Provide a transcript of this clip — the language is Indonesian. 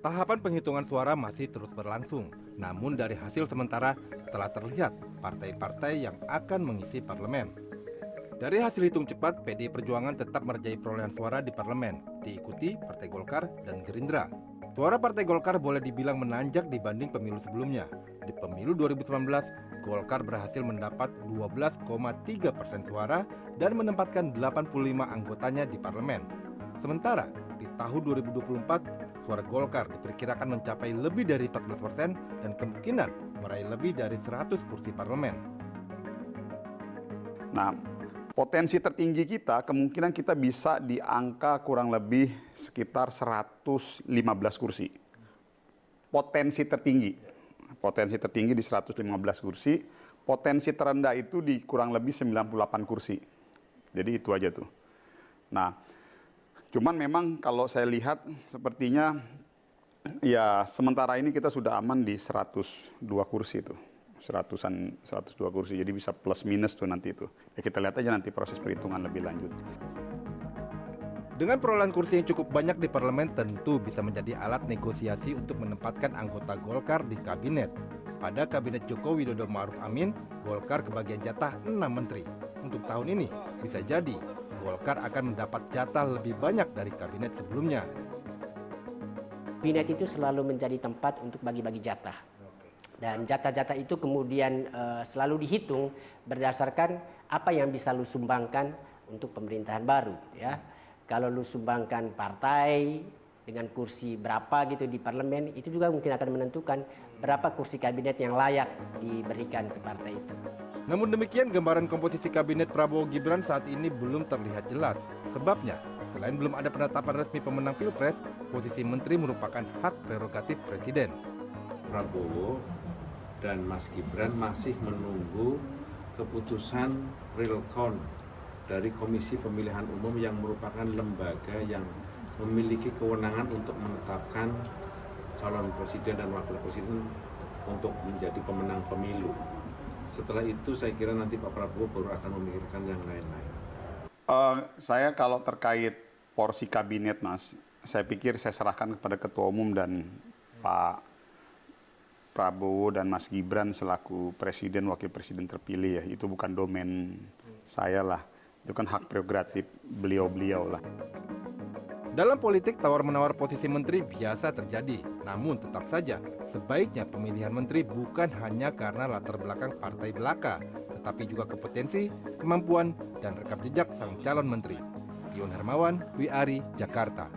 Tahapan penghitungan suara masih terus berlangsung, namun dari hasil sementara telah terlihat partai-partai yang akan mengisi parlemen. Dari hasil hitung cepat, PDI Perjuangan tetap merajai perolehan suara di parlemen, diikuti Partai Golkar dan Gerindra. Suara Partai Golkar boleh dibilang menanjak dibanding pemilu sebelumnya. Di pemilu 2019, Golkar berhasil mendapat 12,3% suara dan menempatkan 85 anggotanya di parlemen. Sementara di tahun 2024, suara Golkar diperkirakan mencapai lebih dari 14% dan kemungkinan meraih lebih dari 100 kursi parlemen. Nah, potensi tertinggi kita kemungkinan kita bisa di angka kurang lebih sekitar 115 kursi. Potensi tertinggi di 115 kursi, potensi terendah itu di kurang lebih 98 kursi. Jadi itu aja tuh. Nah, cuman memang kalau saya lihat sepertinya ya sementara ini kita sudah aman di 102 kursi itu. 102 kursi, jadi bisa plus minus tuh nanti itu. Ya kita lihat aja nanti proses perhitungan lebih lanjut. Dengan perolehan kursi yang cukup banyak di parlemen tentu bisa menjadi alat negosiasi untuk menempatkan anggota Golkar di kabinet. Pada kabinet Joko Widodo Ma'ruf Amin, Golkar kebagian jatah 6 menteri. Untuk tahun ini, bisa jadi Golkar akan mendapat jatah lebih banyak dari kabinet sebelumnya. Kabinet itu selalu menjadi tempat untuk bagi-bagi jatah. Dan jatah-jatah itu kemudian selalu dihitung berdasarkan apa yang bisa lu sumbangkan untuk pemerintahan baru. Ya, kalau lu sumbangkan partai dengan kursi berapa gitu di parlemen, itu juga mungkin akan menentukan berapa kursi kabinet yang layak diberikan ke partai itu. Namun demikian, gambaran komposisi kabinet Prabowo Gibran saat ini belum terlihat jelas. Sebabnya, selain belum ada penetapan resmi pemenang Pilpres, posisi menteri merupakan hak prerogatif Presiden. Prabowo dan Mas Gibran masih menunggu keputusan real count dari Komisi Pemilihan Umum yang merupakan lembaga yang memiliki kewenangan untuk menetapkan calon presiden dan wakil presiden untuk menjadi pemenang pemilu. Setelah itu saya kira nanti Pak Prabowo baru akan memikirkan yang lain-lain. Saya kalau terkait porsi kabinet, Mas, saya pikir saya serahkan kepada Ketua Umum dan Pak Prabowo dan Mas Gibran selaku presiden, wakil presiden terpilih ya. Itu bukan domain saya lah. Itu kan hak prerogatif beliau-beliau lah. Dalam politik, tawar-menawar posisi menteri biasa terjadi. Namun tetap saja, sebaiknya pemilihan menteri bukan hanya karena latar belakang partai belaka, tetapi juga kompetensi, kemampuan, dan rekam jejak sang calon menteri. Ion Hermawan, WIARI, Jakarta.